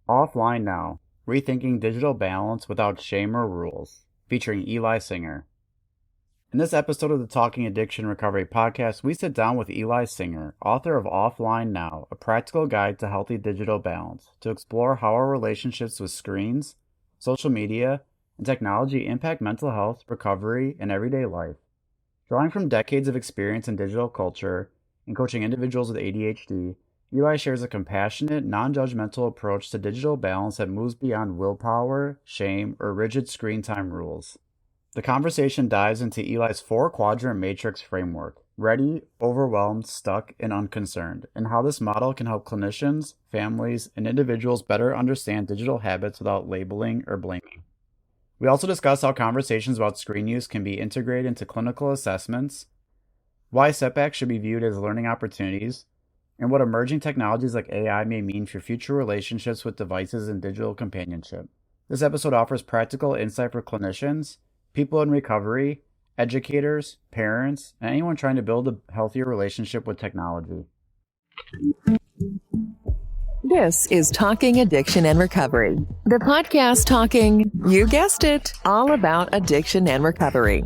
Offline Now, Rethinking Digital Balance Without Shame or Rules, featuring Eli Singer. In this episode of the Talking Addiction Recovery podcast, we sit down with Eli Singer, author of Offline Now, a practical guide to healthy digital balance, to explore how our relationships with screens, social media, and technology impact mental health, recovery, and everyday life. Drawing from decades of experience in digital culture and coaching individuals with ADHD, Eli shares a compassionate, non-judgmental approach to digital balance that moves beyond willpower, shame, or rigid screen time rules. The conversation dives into Eli's four-quadrant matrix framework: ready, overwhelmed, stuck, and unconcerned, and how this model can help clinicians, families, and individuals better understand digital habits without labeling or blaming. We also discuss how conversations about screen use can be integrated into clinical assessments, why setbacks should be viewed as learning opportunities, and what emerging technologies like AI may mean for future relationships with devices and digital companionship. This episode offers practical insight for clinicians, people in recovery, educators, parents, and anyone trying to build a healthier relationship with technology. This is Talking Addiction and Recovery, the podcast talking, you guessed it, all about addiction and recovery.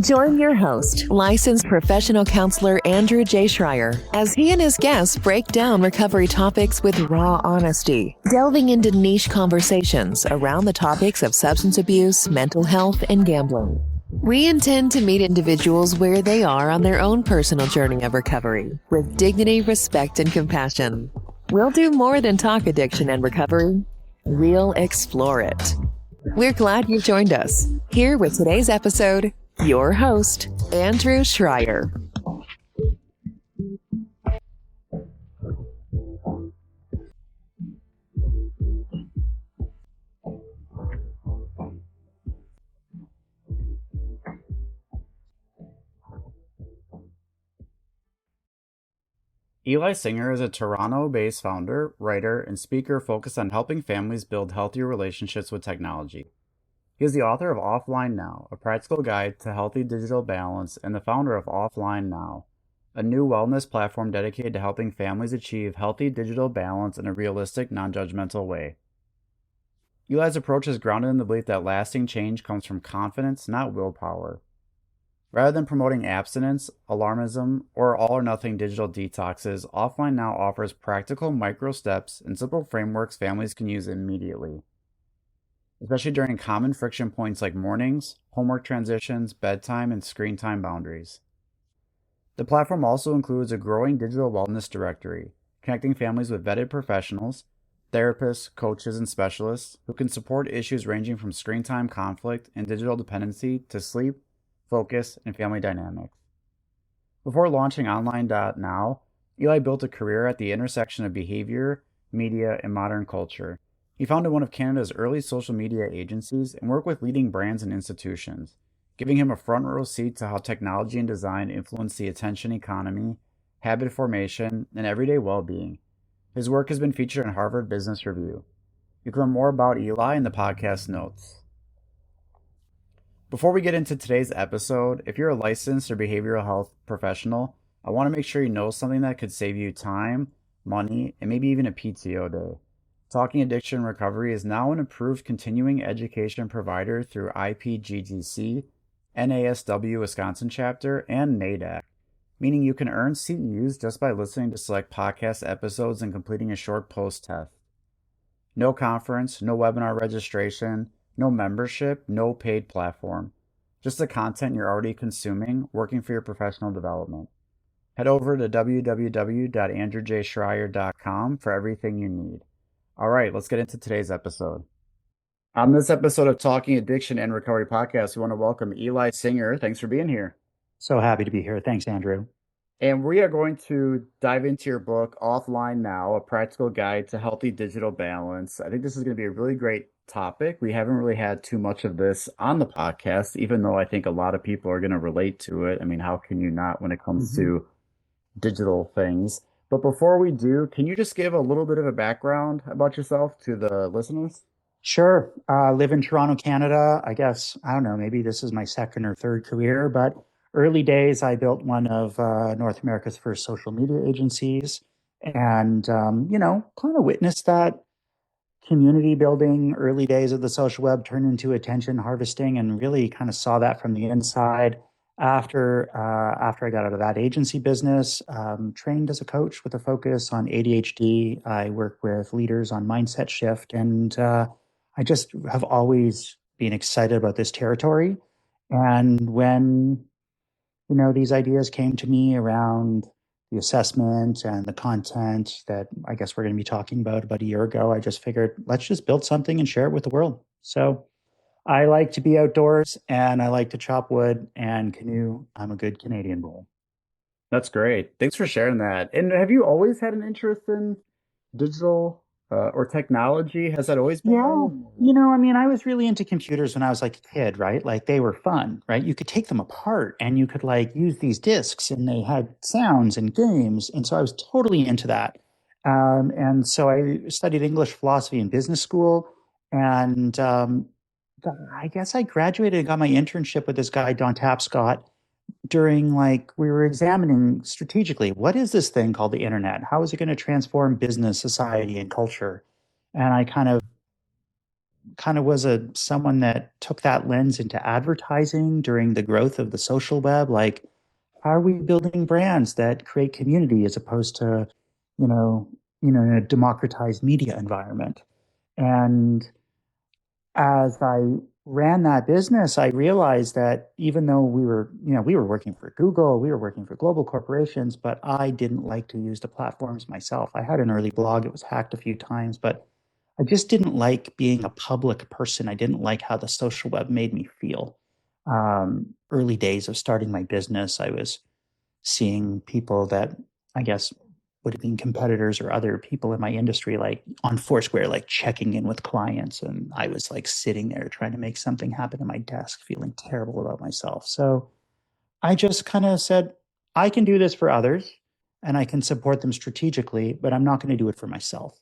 Join your host, licensed professional counselor Andrew J. Schreier, as he and his guests break down recovery topics with raw honesty, delving into niche conversations around the topics of substance abuse, mental health, and gambling. We intend to meet individuals where they are on their own personal journey of recovery, with dignity, respect, and compassion. We'll do more than talk addiction and recovery. We'll explore it. We're glad you joined us. Here with today's episode, your host, Andrew Schreier. Eli Singer is a Toronto-based founder, writer, and speaker focused on helping families build healthier relationships with technology. He is the author of Offline Now, a practical guide to healthy digital balance, and the founder of Offline Now, a new wellness platform dedicated to helping families achieve healthy digital balance in a realistic, non-judgmental way. Eli's approach is grounded in the belief that lasting change comes from confidence, not willpower. Rather than promoting abstinence, alarmism, or all-or-nothing digital detoxes, Offline Now offers practical micro steps and simple frameworks families can use immediately, especially during common friction points like mornings, homework transitions, bedtime, and screen time boundaries. The platform also includes a growing digital wellness directory, connecting families with vetted professionals, therapists, coaches, and specialists who can support issues ranging from screen time conflict and digital dependency to sleep, focus, and family dynamics. Before launching Online Now, Eli built a career at the intersection of behavior, media, and modern culture. He founded one of Canada's early social media agencies and worked with leading brands and institutions, giving him a front row seat to how technology and design influence the attention economy, habit formation, and everyday well-being. His work has been featured in Harvard Business Review. You can learn more about Eli in the podcast notes. Before we get into today's episode, if you're a licensed or behavioral health professional, I want to make sure you know something that could save you time, money, and maybe even a PTO day. Talking Addiction Recovery is now an approved continuing education provider through IPGGC, NASW Wisconsin Chapter, and NADAC, meaning you can earn CEUs just by listening to select podcast episodes and completing a short post-test. No conference, no webinar registration, no membership, no paid platform. Just the content you're already consuming, working for your professional development. Head over to www.andrewjschreier.com for everything you need. All right, let's get into today's episode. On this episode of Talking Addiction and Recovery podcast, we want to welcome Eli Singer. Thanks for being here. So happy to be here. Thanks, Andrew. And we are going to dive into your book, Offline Now, a practical guide to healthy digital balance. I think this is going to be a really great topic. We haven't really had too much of this on the podcast, even though I think a lot of people are going to relate to it. I mean, how can you not when it comes to digital things? But before we do, can you just give a little bit of a background about yourself to the listeners? Sure. Live in Toronto, Canada. I guess, I don't know, maybe this is my second or third career, but early days, I built one of North America's first social media agencies and, kind of witnessed that community building, early days of the social web turned into attention harvesting, and really kind of saw that from the inside. After I got out of that agency business, trained as a coach with a focus on ADHD. I work with leaders on mindset shift, and I just have always been excited about this territory. And when these ideas came to me around the assessment and the content that I guess we're going to be talking about a year ago, I just figured let's just build something and share it with the world. So I like to be outdoors and I like to chop wood and canoe. I'm a good Canadian boy. That's great. Thanks for sharing that. And have you always had an interest in digital or technology? Has that always been Yeah. there? I mean, I was really into computers when I was like a kid, right? Like they were fun, right? You could take them apart and you could like use these discs and they had sounds and games. And so I was totally into that. And so I studied English, philosophy, and business school. And I guess I graduated and got my internship with this guy, Don Tapscott, during like we were examining strategically what is this thing called the internet? How is it going to transform business, society, and culture? And I kind of was a someone that took that lens into advertising during the growth of the social web. Like, how are we building brands that create community as opposed to, you know, in a democratized media environment? And as I ran that business, I realized that even though we were working for Google, we were working for global corporations, but I didn't like to use the platforms myself. I had an early blog, it was hacked a few times, but I just didn't like being a public person. I didn't like how the social web made me feel. Early days of starting my business, I was seeing people that I guess would have been competitors or other people in my industry, like on Foursquare, like checking in with clients. And I was like sitting there trying to make something happen at my desk, feeling terrible about myself. So I just kind of said, I can do this for others and I can support them strategically, but I'm not going to do it for myself.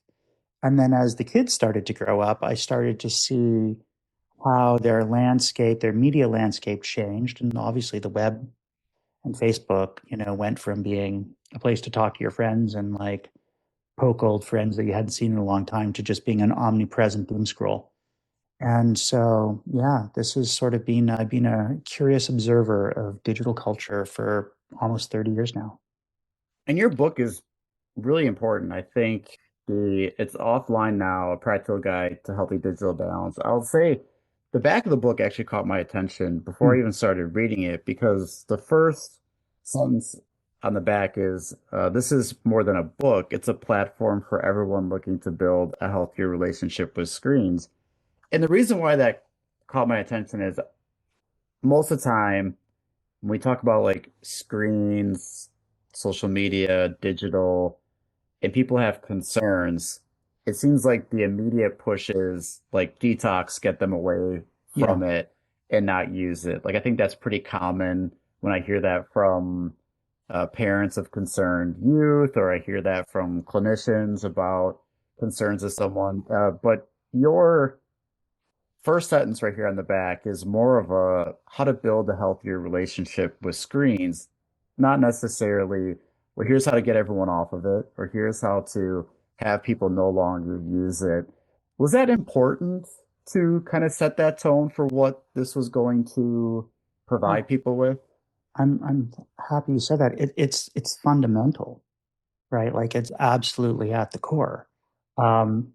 And then as the kids started to grow up, I started to see how their media landscape changed. And obviously the web and Facebook, went from being a place to talk to your friends and like poke old friends that you hadn't seen in a long time to just being an omnipresent doom scroll. And so, yeah, this has sort of been, I've been a curious observer of digital culture for almost 30 years now. And your book is really important. I think it's offline now, a practical guide to healthy digital balance. I'll say the back of the book actually caught my attention before Hmm. I even started reading it because the first sentence on the back is this is more than a book. It's a platform for everyone looking to build a healthier relationship with screens. And the reason why that caught my attention is most of the time when we talk about like screens, social media, digital, and people have concerns, it seems like the immediate push is like detox, get them away Yeah. from it and not use it. Like I think that's pretty common when I hear that from parents of concerned youth, or I hear that from clinicians about concerns of someone. But your first sentence right here on the back is more of a how to build a healthier relationship with screens, not necessarily, well, here's how to get everyone off of it, or here's how to have people no longer use it. Was that important to kind of set that tone for what this was going to Oh, provide people with? I'm happy you said that. It's fundamental, right? Like it's absolutely at the core. Um,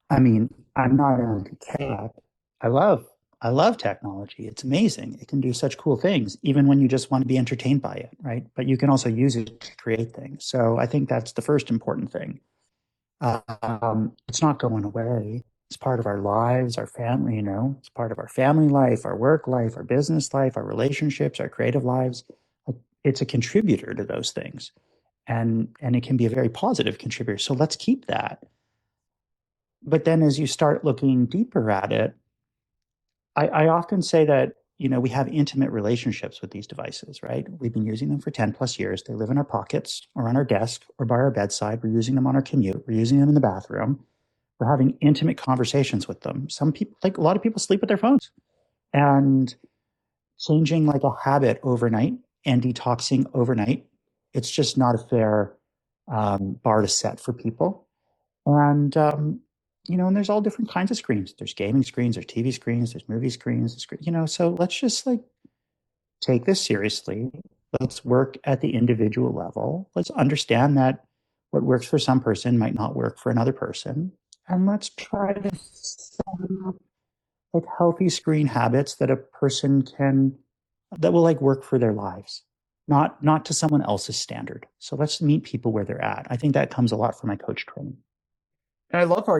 I mean, I'm not anti-tech. I love I love technology. It's amazing. It can do such cool things, even when you just want to be entertained by it, right? But you can also use it to create things. So I think that's the first important thing. It's not going away. It's part of our lives, our family, it's part of our family life, our work life, our business life, our relationships, our creative lives. Like, it's a contributor to those things. And it can be a very positive contributor. So let's keep that. But then as you start looking deeper at it, I often say that, we have intimate relationships with these devices, right? We've been using them for 10 plus years. They live in our pockets or on our desk or by our bedside. We're using them on our commute. We're using them in the bathroom. We're having intimate conversations with them. Some people, like a lot of people, sleep with their phones, and changing like a habit overnight and detoxing overnight, it's just not a fair bar to set for people. And and there's all different kinds of screens. There's gaming screens, there's TV screens, there's movie screens, so let's just like take this seriously. Let's work at the individual level. Let's understand that what works for some person might not work for another person. And let's try to set up like healthy screen habits that a person can that will like work for their lives, not to someone else's standard. So let's meet people where they're at. I think that comes a lot from my coach training. And I love how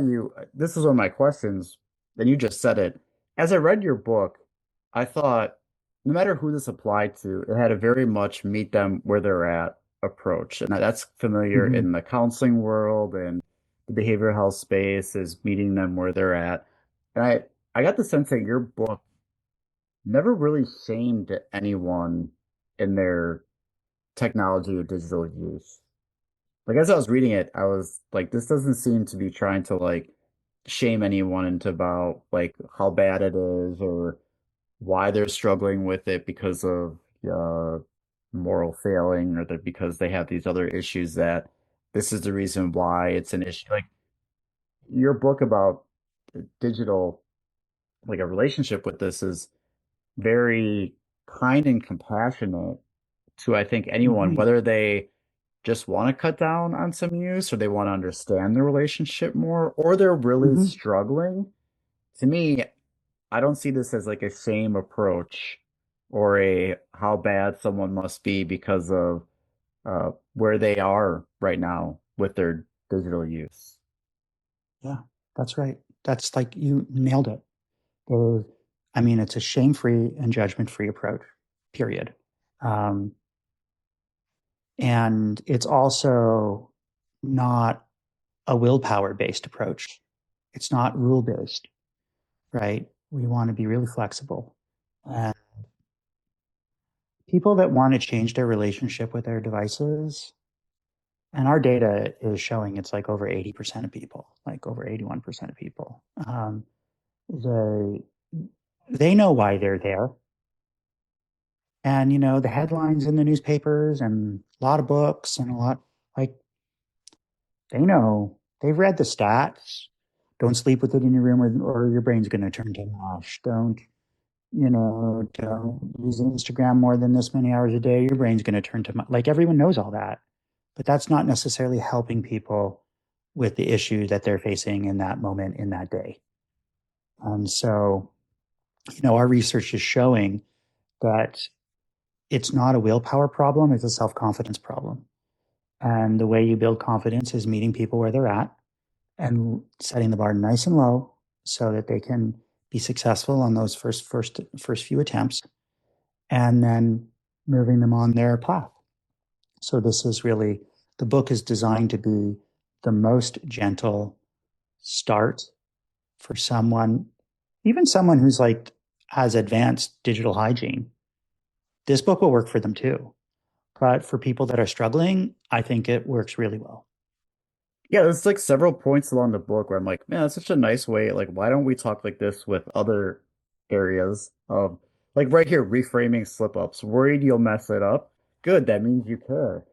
this is one of my questions, and you just said it. As I read your book, I thought no matter who this applied to, it had a very much meet them where they're at approach. And that's familiar Mm-hmm. in the counseling world and the behavioral health space is meeting them where they're at. And I got the sense that your book never really shamed anyone in their technology or digital use. Like as I was reading it, I was like, this doesn't seem to be trying to like shame anyone into about like how bad it is or why they're struggling with it because of moral failing or that because they have these other issues that this is the reason why it's an issue. Like your book about digital, like a relationship with this is very kind and compassionate to I think anyone, Mm-hmm. whether they just want to cut down on some use or they want to understand the relationship more or they're really Mm-hmm. struggling. To me, I don't see this as like a shame approach or a how bad someone must be because of where they are right now with their digital use. Yeah, that's right. That's like you nailed it. Or, I mean, it's a shame-free and judgment-free approach, period. Um, and it's also not a willpower-based approach. It's not rule-based, right? We want to be really flexible. And people that want to change their relationship with their devices, and our data is showing it's like over 80% of people, like over 81% of people, they they know why they're there. And the headlines in the newspapers and a lot of books and a lot like they know they've read the stats. Don't sleep with it in your room or your brain's going to turn to mush. Don't use Instagram more than this many hours a day. Your brain's going to turn to mush. Like everyone knows all that, but that's not necessarily helping people with the issue that they're facing in that moment in that day. And so, our research is showing that it's not a willpower problem, it's a self confidence problem. And the way you build confidence is meeting people where they're at and setting the bar nice and low so that they can be successful on those first few attempts and then moving them on their path. So this is really the book is designed to be the most gentle start for someone, even someone who's like has advanced digital hygiene. This book will work for them too. But for people that are struggling, I think it works really well. Yeah, there's like several points along the book where I'm like, man, that's such a nice way. Like, why don't we talk like this with other areas of like right here, reframing slip ups. Worried you'll mess it up. Good, that means you care.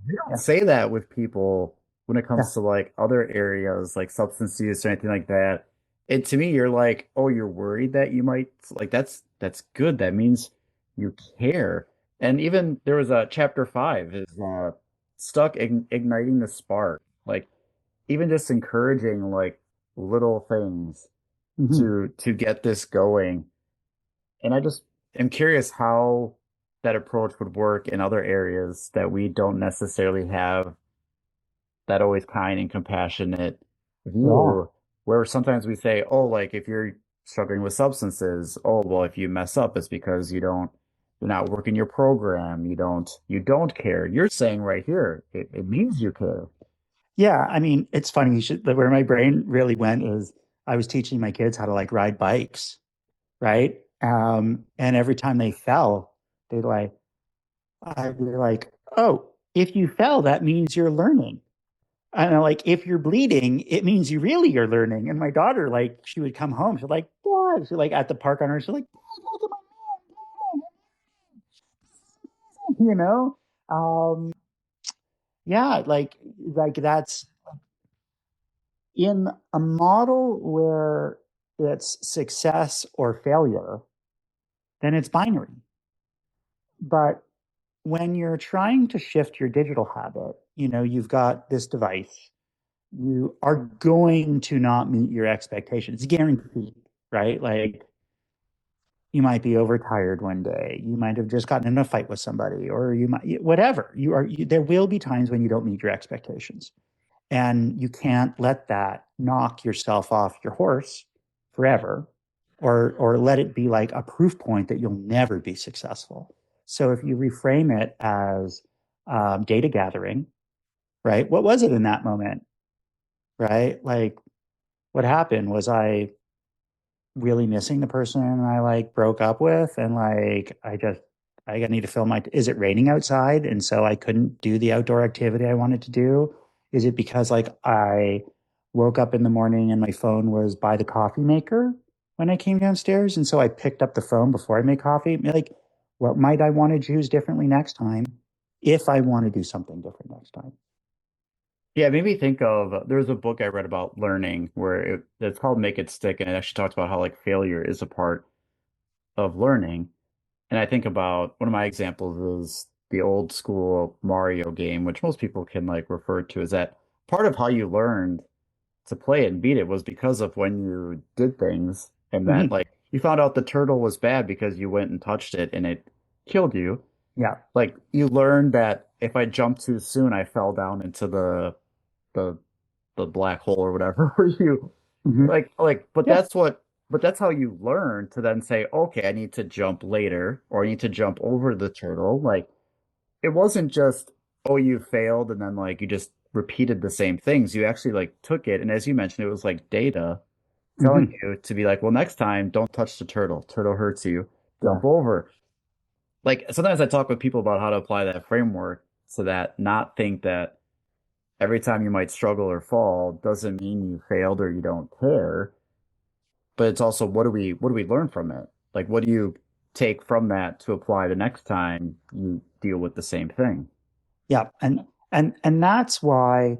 We don't Yeah. say that with people when it Yeah. comes to like other areas like substance use or anything like that. And to me, you're like, oh, you're worried that you might like that's good. That means you care. And even there was a chapter 5 is stuck igniting the spark. Like even just encouraging like little things Mm-hmm. to get this going. And I just am curious how that approach would work in other areas that we don't necessarily have that always kind and compassionate Yeah. view, where sometimes we say, oh, like if you're struggling with substances, oh, well, if you mess up, it's because you're not working your program, you don't care. You're saying right here, it means you care. Yeah. I mean, it's funny. Where my brain really went is I was teaching my kids how to like ride bikes, right? And every time they fell, I'd be like, oh, if you fell, that means you're learning. And I'm like, if you're bleeding, it means you really are learning. And my daughter, like, she would come home. She's like, Dad. She's like at the park on her. She's like, Dad, look at my man. Um, yeah, like that's In a model where it's success or failure, then it's binary. But when you're trying to shift your digital habit, you've got this device, you are going to not meet your expectations, guaranteed, right? Like you might be overtired one day, you might have just gotten in a fight with somebody, or you might, whatever there will be times when you don't meet your expectations. And you can't let that knock yourself off your horse forever, or let it be like a proof point that you'll never be successful. So if you reframe it as data gathering, right? What was it in that moment, right? Like what happened? Was I really missing the person I like broke up with, and like I need to fill my, is it raining outside and so I couldn't do the outdoor activity I wanted to do? Is it because like I woke up in the morning and my phone was by the coffee maker when I came downstairs, and so I picked up the phone before I made coffee? Like what might I want to choose differently next time if I want to do something different next time? Yeah, it made me think of there's a book I read about learning where it's called Make It Stick, and it actually talks about how like failure is a part of learning. And I think about one of my examples is the old school Mario game, which most people can like refer to as that part of how you learned to play it and beat it was because of when you did things and that Mm-hmm. like you found out the turtle was bad because you went and touched it and it killed you. Yeah. Like you learned that if I jumped too soon, I fell down into the the black hole or whatever where you Mm-hmm. but Yeah. that's how you learn to then say, okay, I need to jump later or I need to jump over the turtle. Like it wasn't just, oh, you failed and then like you just repeated the same things. You actually like took it, and as you mentioned, it was like data telling Mm-hmm. you to be like, well, next time don't touch the turtle. Turtle hurts you. Yeah. Jump over. Like sometimes I talk with people about how to apply that framework so that not think that every time you might struggle or fall doesn't mean you failed or you don't care, but it's also what do we learn from it? Like what do you take from that to apply the next time you deal with the same thing? Yeah, and that's why,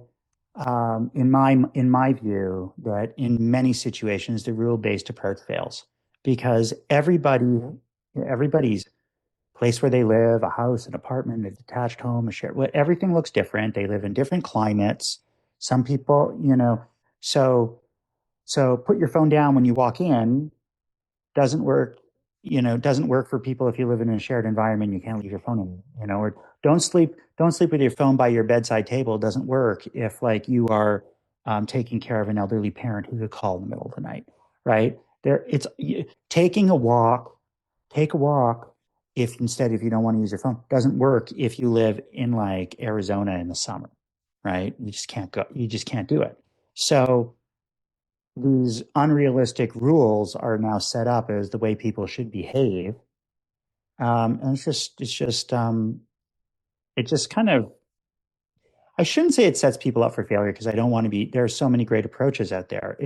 in my view, that in many situations the rule-based approach fails because everybody's place where they live, a house, an apartment, a detached home, a shared, what everything looks different. They live in different climates. Some people, so so put your phone down when you walk in doesn't work, doesn't work for people if you live in a shared environment. You can't leave your phone in, or don't sleep with your phone by your bedside table. Doesn't work if like you are taking care of an elderly parent who could call in the middle of the night, right? Taking a walk, take a walk. If you don't want to use your phone, doesn't work if you live in like Arizona in the summer, right? You just can't go. You just can't do it. So these unrealistic rules are now set up as the way people should behave. And it just kind of, I shouldn't say it sets people up for failure because I don't want to be, there are so many great approaches out there.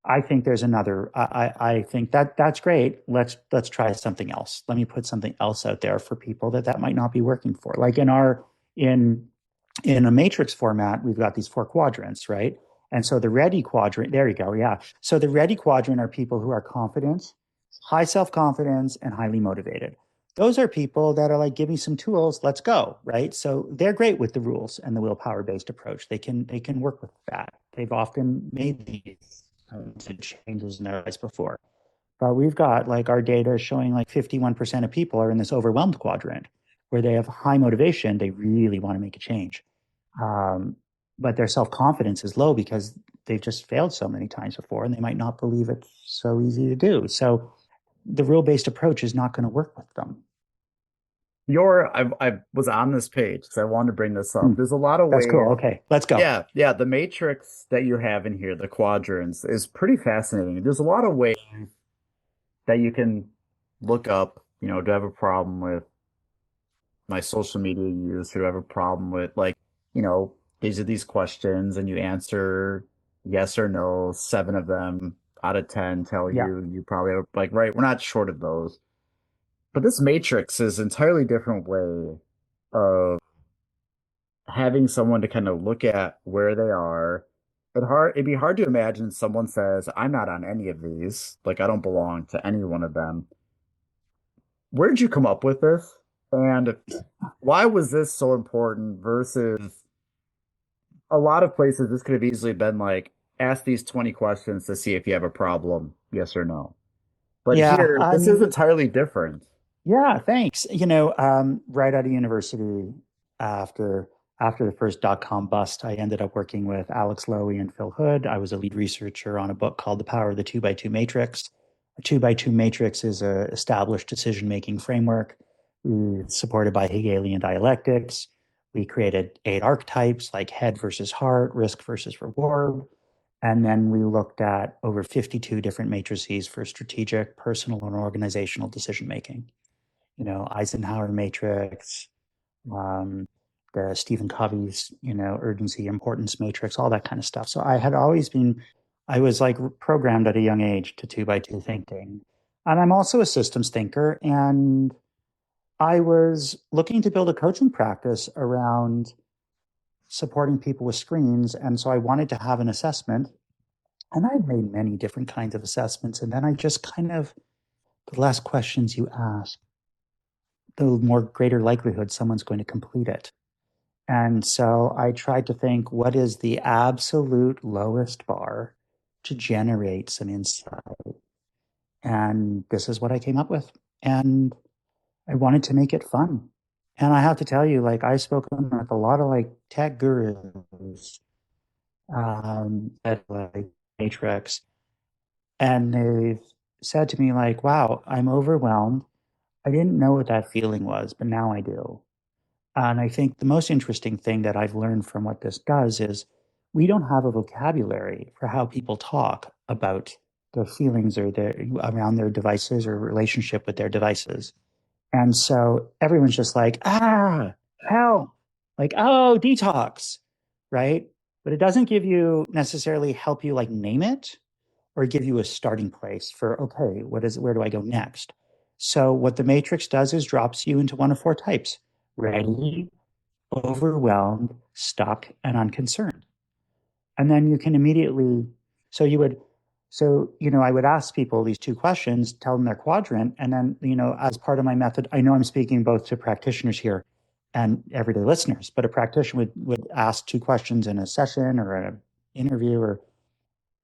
I think there's another, I think that's great. Let's try something else. Let me put something else out there for people that might not be working for. Like in in a matrix format, we've got these four quadrants, right? And so the ready quadrant, there you go. Yeah. So the ready quadrant are people who are confident, high self confidence, and highly motivated. Those are people that are like, give me some tools, let's go, right? So they're great with the rules and the willpower based approach. They can work with that. They've often made these changes in their lives before. But we've got like our data showing like 51% of people are in this overwhelmed quadrant where they have high motivation. They really want to make a change. Um, but their self confidence is low because they've just failed so many times before and they might not believe it's so easy to do. So the rule based approach is not going to work with them. I was on this page because I wanted to bring this Hmm. up. There's a lot of That's cool. ways. Okay, let's go. Yeah, yeah, the matrix that you have in here, the quadrants, is pretty fascinating. There's a lot of ways that you can look up, do I have a problem with my social media use, or do I have a problem with like, you know, these are these questions and you answer yes or no, seven of them out of 10 tell Yeah. you probably have, like, right, we're not short of those. But this matrix is an entirely different way of having someone to kind of look at where they are. it'd be hard to imagine someone says, I'm not on any of these, like I don't belong to any one of them. Where'd you come up with this? And why was this so important versus a lot of places this could have easily been like, ask these 20 questions to see if you have a problem, yes or no. But Yeah, here, I this is mean, entirely different. yeah, thanks. Right out of university, after after the first dot-com bust, I ended up working with Alex Lowy and Phil Hood. I was a lead researcher on a book called The Power of the Two by Two Matrix. A two by two matrix is a established decision-making framework supported by Hegelian dialectics. We created 8 archetypes like head versus heart, risk versus reward. And then we looked at over 52 different matrices for strategic, personal, and organizational decision making. Eisenhower matrix, um, the Stephen Covey's, urgency importance matrix, all that kind of stuff. So I was like programmed at a young age to two by two thinking. And I'm also a systems thinker. And I was looking to build a coaching practice around supporting people with screens. And so I wanted to have an assessment. And I'd made many different kinds of assessments. And then I just the less questions you ask, the more greater likelihood someone's going to complete it. And so I tried to think, what is the absolute lowest bar to generate some insight? And this is what I came up with. And I wanted to make it fun. And I have to tell you, like, I've spoken with a lot of like tech gurus, at like Matrix, and they've said to me, like, wow, I'm overwhelmed. I didn't know what that feeling was, but now I do. And I think the most interesting thing that I've learned from what this does is we don't have a vocabulary for how people talk about their feelings or around their devices or relationship with their devices. And so everyone's just like, hell, like, oh, detox, right? But it doesn't give you necessarily help you like name it or give you a starting place for, okay, where do I go next? So what the matrix does is drops you into one of 4 types: ready, overwhelmed, stuck, and unconcerned. And then you can immediately, so you would, I would ask people these 2 questions, tell them their quadrant. And then, as part of my method, I know I'm speaking both to practitioners here and everyday listeners, but a practitioner would ask 2 questions in a session or an interview or,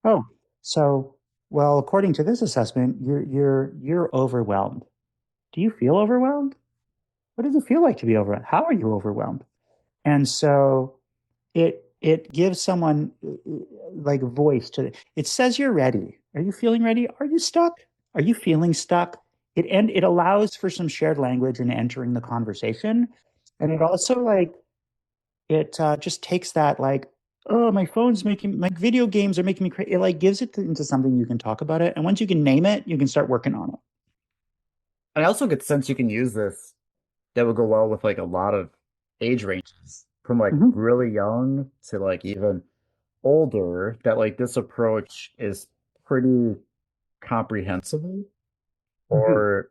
oh, so, well, according to this assessment, you're overwhelmed. Do you feel overwhelmed? What does it feel like to be overwhelmed? How are you overwhelmed? And so it gives someone like voice to it. It says you're ready. Are you feeling ready? Are you stuck? Are you feeling stuck? It allows for some shared language in entering the conversation, and it also like it just takes that like, oh, my phone's making my video games are making me crazy. It like gives it into something you can talk about it, and once you can name it, you can start working on it. I also get the sense you can use this that would go well with like a lot of age ranges from like Hmm. really young to like even older, that like this approach is pretty comprehensible or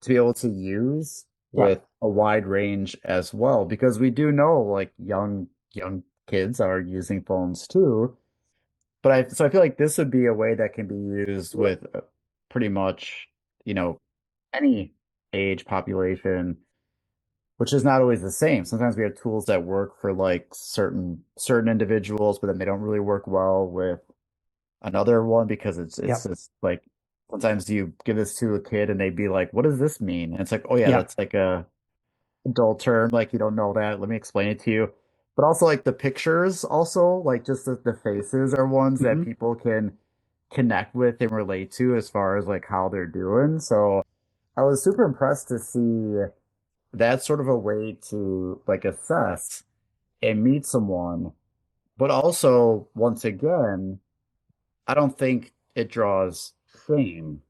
to be able to use Yeah. with a wide range as well because we do know like young kids are using phones too. But I feel like this would be a way that can be used with pretty much, you know, any age population, which is not always the same. Sometimes we have tools that work for like certain individuals, but then they don't really work well with another one because it's Yeah. just like sometimes you give this to a kid and they'd be like, "What does this mean?" And it's like, "Oh yeah, Yeah. that's like a adult term. Like you don't know that. Let me explain it to you." But also like the pictures, also like just the faces are ones that Hmm. people can connect with and relate to as far as like how they're doing. So I was super impressed to see that's sort of a way to like assess and meet someone. But also, once again, I don't think it draws shame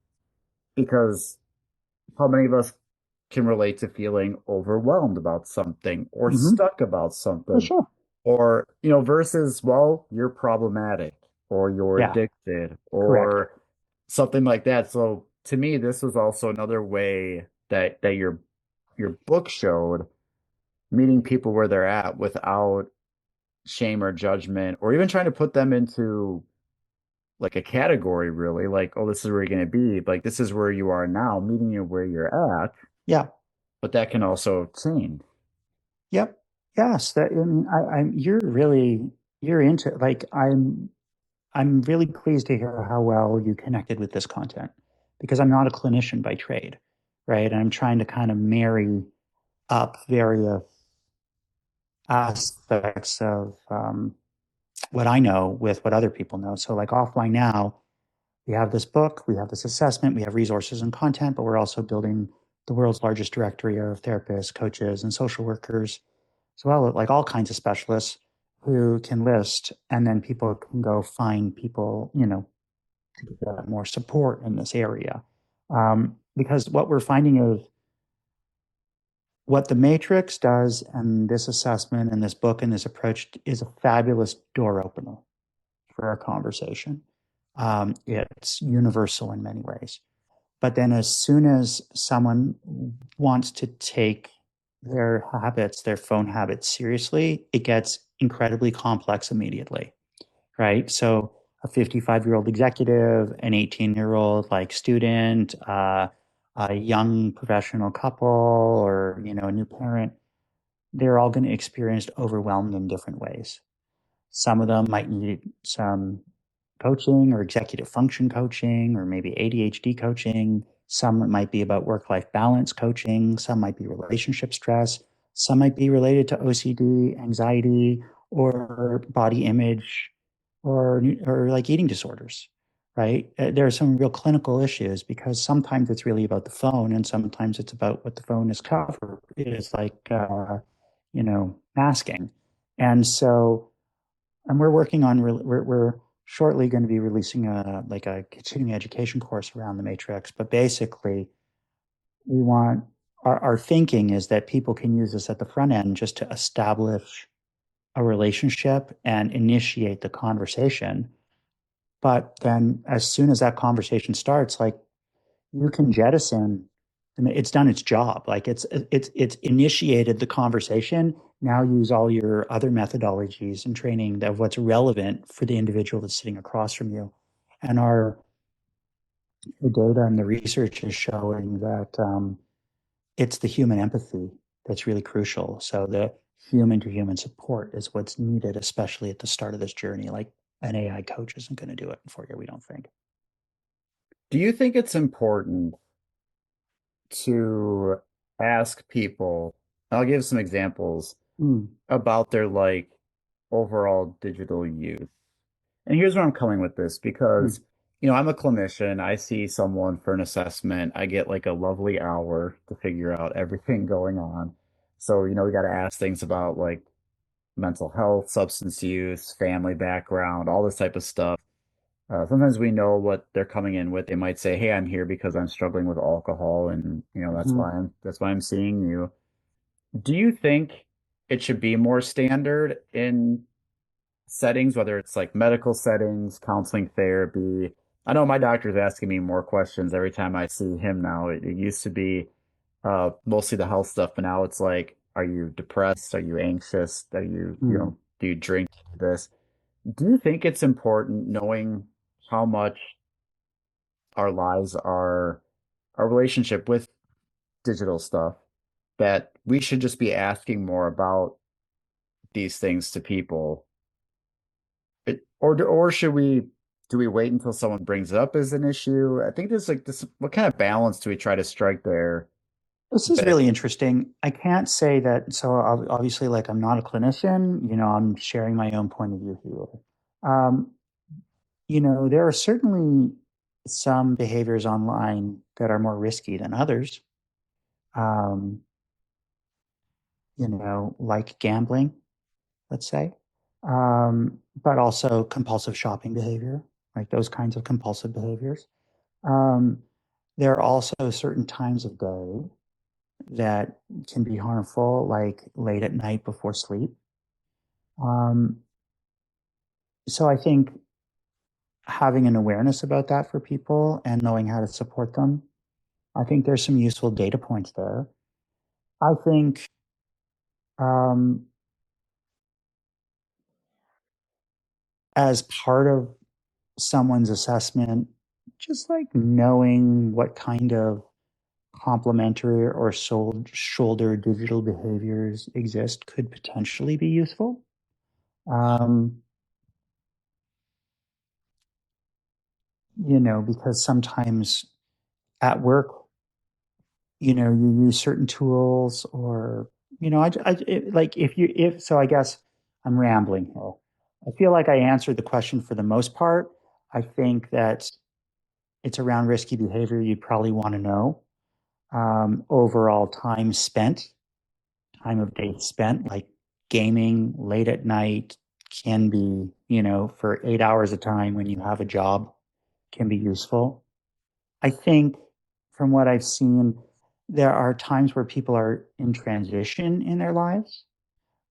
because how many of us can relate to feeling overwhelmed about something or Hmm. stuck about For something sure. or, versus, well, you're problematic or you're Yeah. addicted Correct. or something like that. So to me, this was also another way that your book showed meeting people where they're at without shame or judgment, or even trying to put them into like a category, really, like, oh, this is where you're going to be, like this is where you are now, meeting you where you're at, Yeah. but that can also change. Yep. Yes. That, I mean, you're into, like, I'm really pleased to hear how well you connected with this content because I'm not a clinician by trade, right? And I'm trying to kind of marry up various aspects of what I know with what other people know. So, like offline now, we have this book, we have this assessment, we have resources and content, but we're also building the world's largest directory of therapists, coaches, and social workers, as well as like all kinds of specialists who can list, and then people can go find people, to get more support in this area. Because what we're finding is what the matrix does, and this assessment and this book and this approach is a fabulous door opener for our conversation. It's universal in many ways. But then as soon as someone wants to take their habits, their phone habits seriously, it gets incredibly complex immediately, right? So a 55-year-old executive, an 18-year-old like student, a young professional couple, or, a new parent, they're all going to experience overwhelmed in different ways. Some of them might need some coaching or executive function coaching, or maybe ADHD coaching. Some might be about work-life balance coaching. Some might be relationship stress. Some might be related to OCD, anxiety, or body image, or like eating disorders, right? There are some real clinical issues because sometimes it's really about the phone, and sometimes it's about what the phone is covered. It is like, masking. And so, and we're working on, we're shortly going to be releasing a continuing education course around the matrix. But basically, we want, our thinking is that people can use this at the front end just to establish a relationship and initiate the conversation. But then as soon as that conversation starts, like, you can jettison, and it's done its job. Like, it's initiated the conversation. Now use all your other methodologies and training of what's relevant for the individual that's sitting across from you. And the data and the research is showing that it's the human empathy that's really crucial. So the human to human support is what's needed, especially at the start of this journey. Like, an AI coach isn't going to do it for you, we don't think. Do you think it's important to ask people, I'll give some examples Mm, about their like overall digital use? And here's where I'm coming with this mm, because, I'm a clinician. I see someone for an assessment. I get like a lovely hour to figure out everything going on. So, we got to ask things about like mental health, substance use, family background, all this type of stuff. Sometimes we know what they're coming in with. They might say, "Hey, I'm here because I'm struggling with alcohol, and that's mhm, why I'm seeing you." Do you think it should be more standard in settings, whether it's like medical settings, counseling, therapy? I know my doctor's asking me more questions every time I see him now. It used to be mostly the health stuff, but now it's like, are you depressed? Are you anxious? Are you, mm. do you drink this? Do you think it's important knowing how much our lives are, our relationship with digital stuff, that we should just be asking more about these things to people? Or should we do we wait until someone brings it up as an issue? I think there's like this, what kind of balance do we try to strike there? This is That really interesting. I can't say that. So obviously, like, I'm not a clinician, I'm sharing my own point of view here. There are certainly some behaviors online that are more risky than others. Um, like gambling, let's say, but also compulsive shopping behavior, like those kinds of compulsive behaviors. Um, there are also certain times of day that can be harmful, like late at night before sleep. Um, so I think having an awareness about that for people and knowing how to support them, I think there's some useful data points there. I think um, as part of someone's assessment, just like knowing what kind of complementary or shoulder digital behaviors exist could potentially be useful. Um, because sometimes at work, you use certain tools or, like so I guess I'm rambling here. I feel like I answered the question for the most part. I think that it's around risky behavior. You'd probably want to know overall time of day spent, like gaming late at night can be, for 8 hours a time when you have a job can be useful. I think from what I've seen, there are times where people are in transition in their lives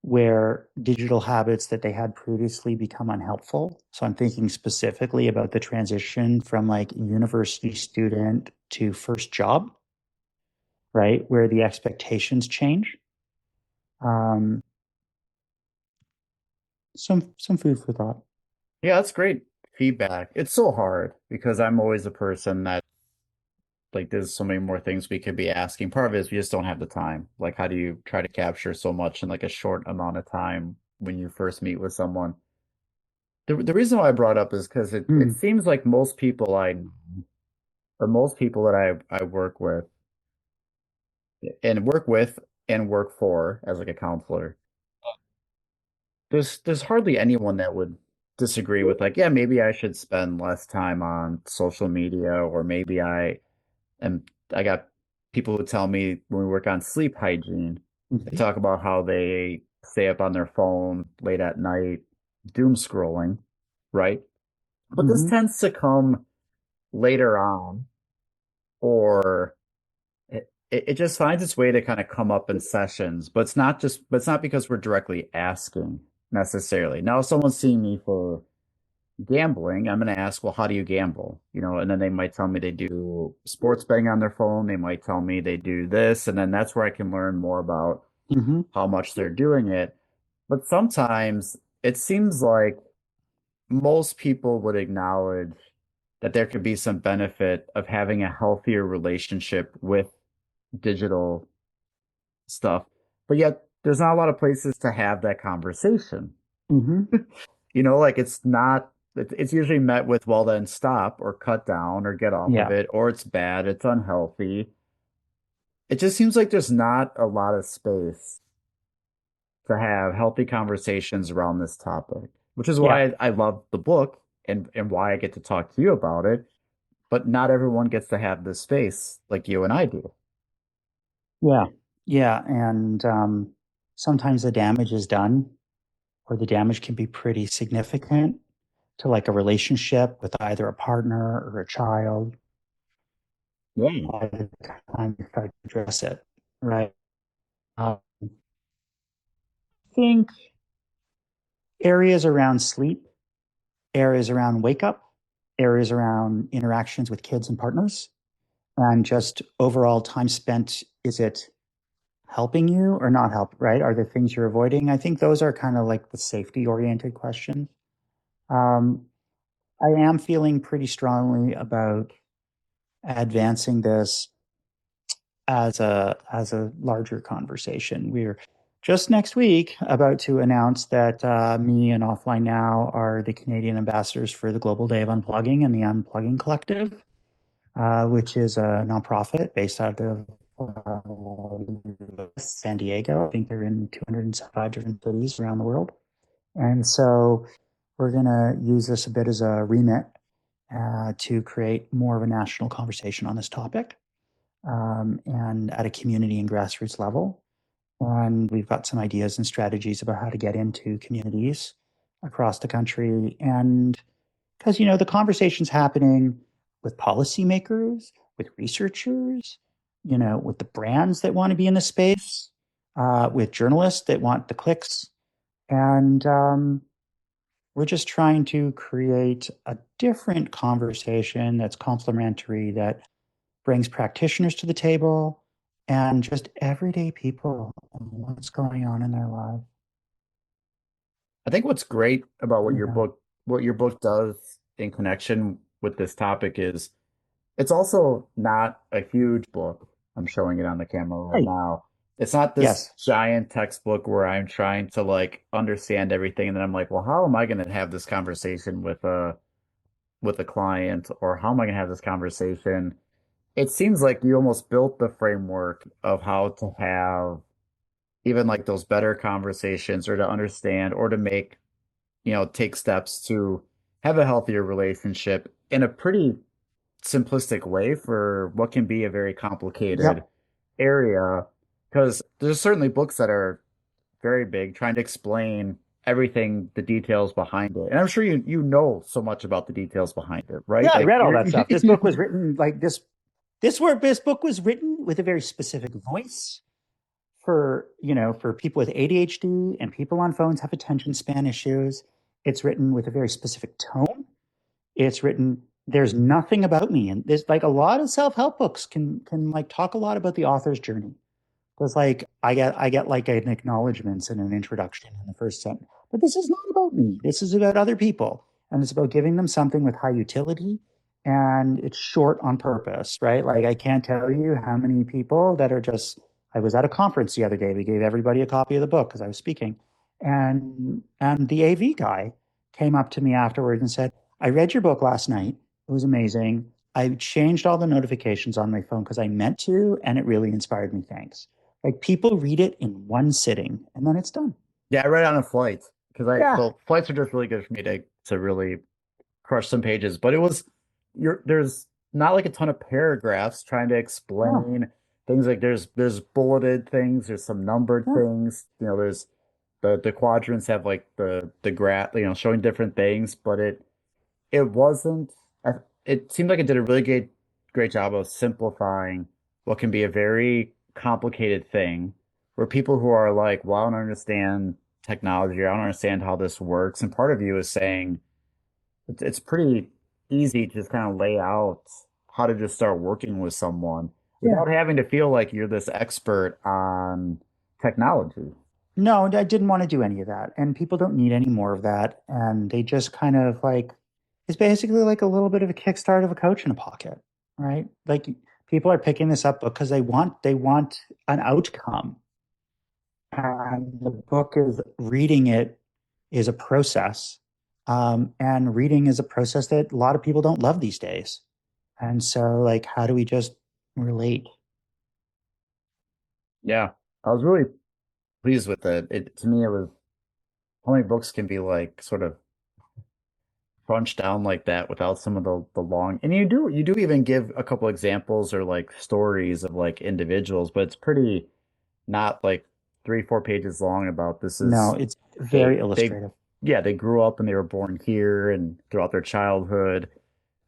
where digital habits that they had previously become unhelpful. So I'm thinking specifically about the transition from like university student to first job, right? Where the expectations change. Um, some food for thought. Yeah, that's great feedback. It's so hard because I'm always a person that like there's so many more things we could be asking. Part of it is we just don't have the time. Like how do you try to capture so much in like a short amount of time when you first meet with someone? The reason why I brought up is because it Mm, seems like most people or most people that I work with and work with and work for as like a counselor, there's hardly anyone that would disagree with like, yeah, maybe I should spend less time on social media, or maybe I got people who tell me when we work on sleep hygiene, they mhm, talk about how they stay up on their phone late at night, doom scrolling, right? But this mhm, tends to come later on, or it just finds its way to kind of come up in sessions, but it's not because we're directly asking necessarily. Now, if someone's seeing me for gambling, I'm going to ask, well, how do you gamble? And then they might tell me they do sports betting on their phone. They might tell me they do this. And then that's where I can learn more about mhm, how much they're doing it. But sometimes it seems like most people would acknowledge that there could be some benefit of having a healthier relationship with digital stuff. But yet there's not a lot of places to have that conversation. mhm. Like it's usually met with, well, then stop or cut down or get off of Yeah. it, or it's bad, it's unhealthy. It just seems like there's not a lot of space to have healthy conversations around this topic, which is Yeah. why I love the book and why I get to talk to you about it. But not everyone gets to have this space like you and I do. Yeah. Yeah. And sometimes the damage is done, or the damage can be pretty significant to like a relationship with either a partner or a child Yeah. by the time you start to address it. Right. I think areas around sleep, areas around wake up, areas around interactions with kids and partners, and just overall time spent. Is it helping you or not help, right? Are there things you're avoiding? I think those are kind of like the safety oriented questions. Um, I am feeling pretty strongly about advancing this as a larger conversation. We're just next week about to announce that me and Offline Now are the Canadian ambassadors for the Global Day of Unplugging and the Unplugging Collective, which is a nonprofit based out of San Diego. I think they're in 205 different cities around the world. And so we're going to use this a bit as a remit to create more of a national conversation on this topic, and at a community and grassroots level. And we've got some ideas and strategies about how to get into communities across the country. And because, the conversation's happening with policymakers, with researchers, with the brands that want to be in the space, with journalists that want the clicks. And we're just trying to create a different conversation that's complementary, that brings practitioners to the table and just everyday people and what's going on in their lives. I think what's great about what your Yeah. book what your book does in connection with this topic is it's also not a huge book. I'm showing it on the camera right Right. now. It's not this Yes. giant textbook where I'm trying to like understand everything and then I'm like, well, how am I going to have this conversation with a client, or how am I going to have this conversation? It seems like you almost built the framework of how to have even like those better conversations or to understand or to make, take steps to have a healthier relationship in a pretty simplistic way for what can be a very complicated Yep. area. Because there's certainly books that are very big trying to explain everything, the details behind it. And I'm sure you know so much about the details behind it, right? Yeah, I Like read all you're that stuff. This book was written like this book was written with a very specific voice for, for people with ADHD and people on phones have attention span issues. It's written with a very specific tone. It's written, there's nothing about me. And there's like a lot of self-help books can like talk a lot about the author's journey. Because like I get like an acknowledgments and an introduction in the first sentence. But this is not about me. This is about other people. And it's about giving them something with high utility. And it's short on purpose, right? Like I can't tell you how many people that are just I was at a conference the other day. We gave everybody a copy of the book because I was speaking. And the AV guy came up to me afterwards and said, I read your book last night. It was amazing. I changed all the notifications on my phone because I meant to, and it really inspired me. Thanks. Like people read it in one sitting and then it's done. Yeah, I read it on a flight because Yeah. well, flights are just really good for me to really crush some pages. But there's not like a ton of paragraphs trying to No. explain things. Like there's bulleted things, there's some numbered Yeah. things. There's the quadrants have like the graph, showing different things, but it wasn't. It seemed like it did a really great job of simplifying what can be a very complicated thing, where people who are like, well, I don't understand technology, or I don't understand how this works, and part of you is saying it's pretty easy to just kind of lay out how to just start working with someone Yeah. without having to feel like you're this expert on technology. No, I didn't want to do any of that. And people don't need any more of that. And they just kind of like, it's basically like a little bit of a kickstart of a coach in a pocket, right? Like people are picking this up because they want an outcome. And the book is reading it is a process. And reading is a process that a lot of people don't love these days. And so like, how do we just relate? Yeah, I was really pleased with it. To me, it was how many books can be like sort of crunched down like that without some of the long, and you do even give a couple examples or like stories of like individuals, but it's pretty not like 3 4 pages long about this No, is it's very they illustrative. yeah, they grew up and they were born here and throughout their childhood,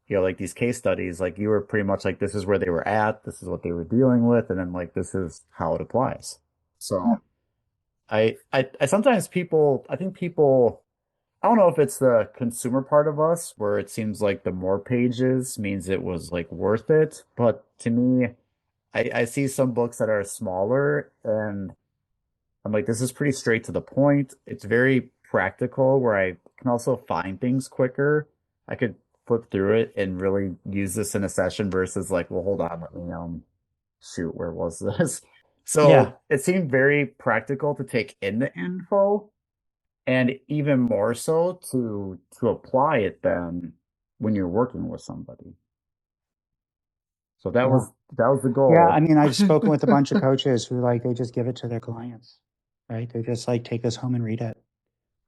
like these case studies, like you were pretty much like this is where they were at, this is what they were dealing with, and then like this is how it applies. Yeah. So I sometimes I think people, I don't know if it's the consumer part of us where it seems like the more pages means it was like worth it. But to me, I see some books that are smaller and I'm like, this is pretty straight to the point. It's very practical where I can also find things quicker. I could flip through it and really use this in a session versus like, well, hold on, let me shoot, where was this? Yeah. So it seemed very practical to take in the info and even more so to apply it then when you're working with somebody. So Yeah. that was the Yeah. goal. I mean, I've spoken with a bunch of coaches who like they just give it to their clients, right? They just like take us home and read it.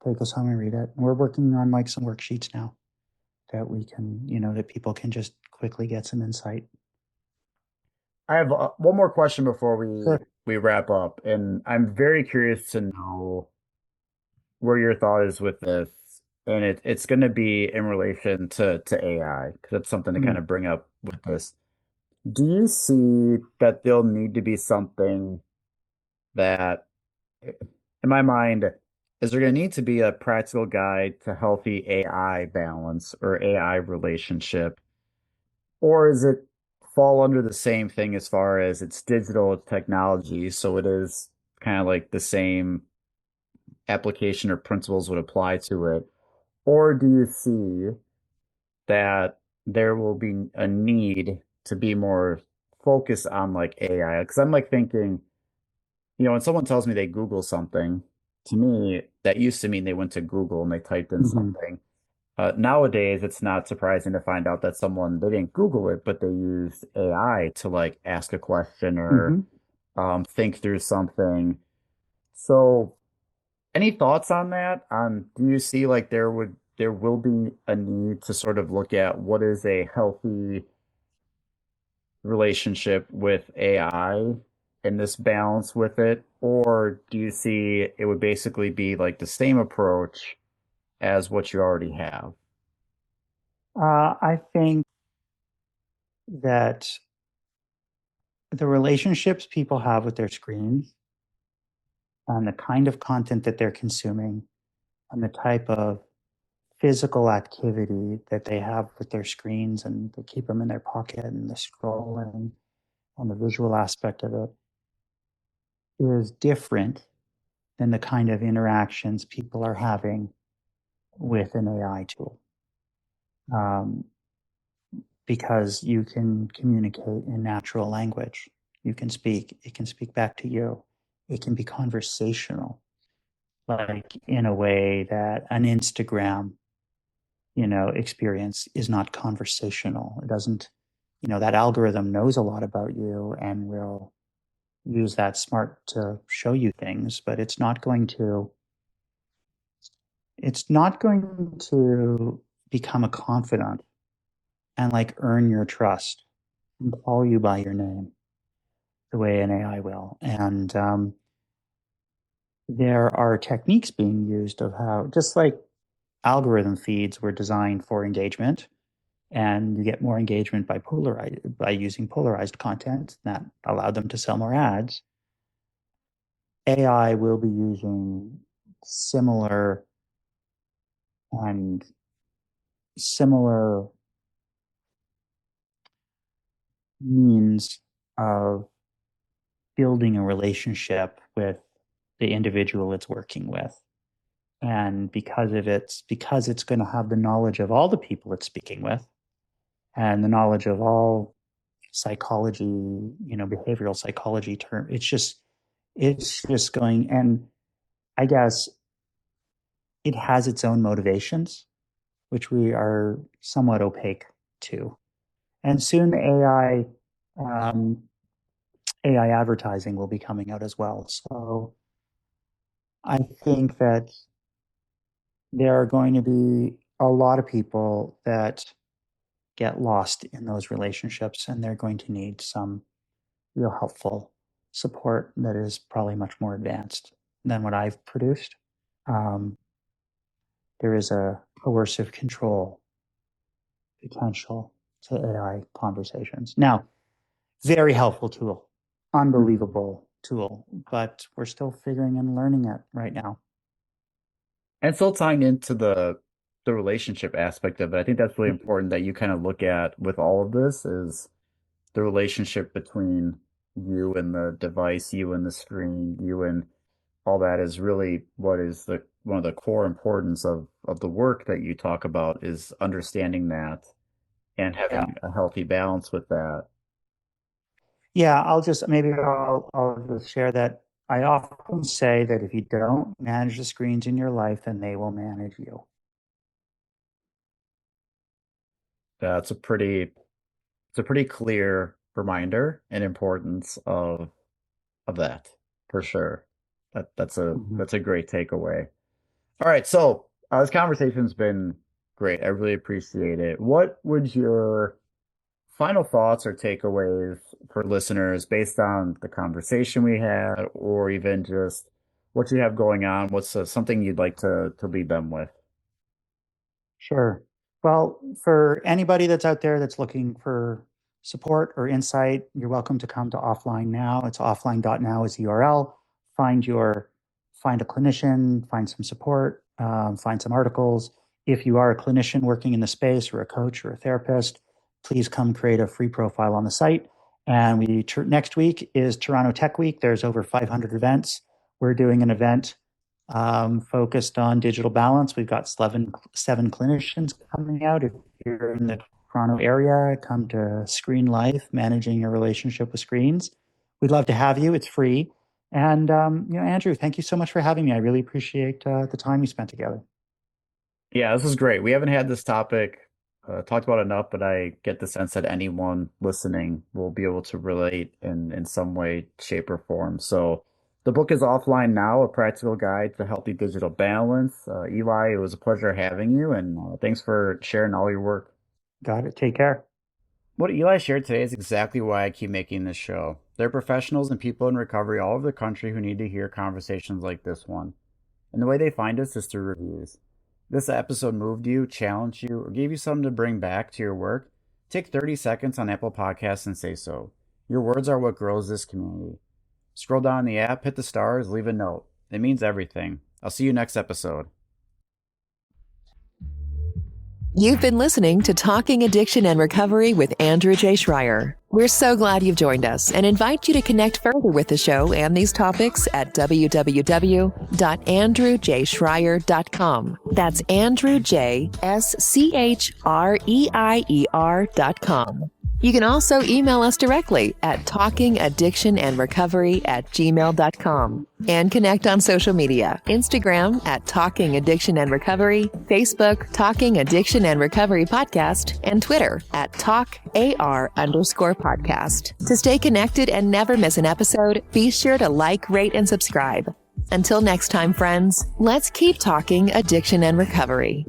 Take us home and read it. And we're working on like some worksheets now that we can, that people can just quickly get some insight. I have one more question before Sure. we wrap up, and I'm very curious to know where your thought is with this. And it's going to be in relation to AI, because that's something to kind Mm. of bring up with this. Do you see that there'll need to be something that, in my mind, is there going to need to be a practical guide to healthy AI balance or AI relationship? Or is it fall under the same thing as far as it's digital, it's technology, so it is kind of like the same application or principles would apply to it? Or do you see that there will be a need to be more focused on like AI? Because I'm like thinking, when someone tells me they Google something, to me, that used to mean they went to Google and they typed in Hmm. something. Nowadays, it's not surprising to find out that someone, they didn't Google it, but they used AI to like ask a question or Hmm. think through something. So, any thoughts on that? Do you see like there will be a need to sort of look at what is a healthy relationship with AI and this balance with it? Or do you see it would basically be like the same approach as what you already have? I think that the relationships people have with their screens and the kind of content that they're consuming and the type of physical activity that they have with their screens and they keep them in their pocket and the scrolling and the visual aspect of it is different than the kind of interactions people are having with an AI tool. Um, because you can communicate in natural language. You can speak, it can speak back to you. It can be conversational, like in a way that an Instagram, experience is not conversational. It doesn't, that algorithm knows a lot about you and will use that smart to show you things, but it's not going to become a confidant and like earn your trust and call you by your name the way an AI will. And there are techniques being used of how, just like algorithm feeds were designed for engagement, and you get more engagement by using polarized content that allowed them to sell more ads. AI will be using similar and similar means of building a relationship with the individual it's working with. And because it's going to have the knowledge of all the people it's speaking with and the knowledge of all psychology, behavioral psychology term, it's just going, and I guess it has its own motivations, which we are somewhat opaque to. And soon um, AI advertising will be coming out as well. So I think that there are going to be a lot of people that get lost in those relationships, and they're going to need some real helpful support that is probably much more advanced than what I've produced. Um, there is a coercive control potential to AI conversations. Now, very helpful tool, unbelievable tool, but we're still figuring and learning it right now. And still tying into the relationship aspect of it, I think that's really Mhm. important that you kind of look at with all of this is the relationship between you and the device, you and the screen, you and all that is really what is the one of the core importance of the work that you talk about is understanding that and Yeah. having a healthy balance with that. Yeah, I'll just share that I often say that if you don't manage the screens in your life, then they will manage you. That's it's a pretty clear reminder and importance of that for sure. Mhm. That's a great takeaway. All right, so this conversation's been great. I really appreciate it. What would your final thoughts or takeaways for listeners based on the conversation we had, or even just what you have going on? What's something you'd like to leave them with? Sure. Well, for anybody that's out there that's looking for support or insight, you're welcome to come to Offline Now. It's offline.now is the URL. Find your find a clinician, find some support, find some articles. If you are a clinician working in the space or a coach or a therapist, please come create a free profile on the site. And next week is Toronto Tech Week. There's over 500 events. We're doing an event focused on digital balance. We've got seven clinicians coming out. If you're in the Toronto area, come to Screen Life, Managing Your Relationship with Screens. We'd love to have you. It's free. And, Andrew, thank you so much for having me. I really appreciate the time you spent together. Yeah, this is great. We haven't had this topic talked about enough, but I get the sense that anyone listening will be able to relate in some way, shape, or form. So the book is Offline Now, A Practical Guide to Healthy Digital Balance. Eli, it was a pleasure having you, and thanks for sharing all your work. Got it. Take care. What Eli shared today is exactly why I keep making this show. There are professionals and people in recovery all over the country who need to hear conversations like this one. And the way they find us is through reviews. This episode moved you, challenged you, or gave you something to bring back to your work? Take 30 seconds on Apple Podcasts and say so. Your words are what grows this community. Scroll down the app, hit the stars, leave a note. It means everything. I'll see you next episode. You've been listening to Talking Addiction and Recovery with Andrew J. Schreier. We're so glad you've joined us and invite you to connect further with the show and these topics at www.andrewjschreier.com. That's AndrewJSCHREIER.com. You can also email us directly at talkingaddictionandrecovery@gmail.com and connect on social media. Instagram at Talking Addiction and Recovery, Facebook Talking Addiction and Recovery Podcast, and Twitter at TalkAR_podcast. To stay connected and never miss an episode, be sure to like, rate, and subscribe. Until next time, friends, let's keep talking addiction and recovery.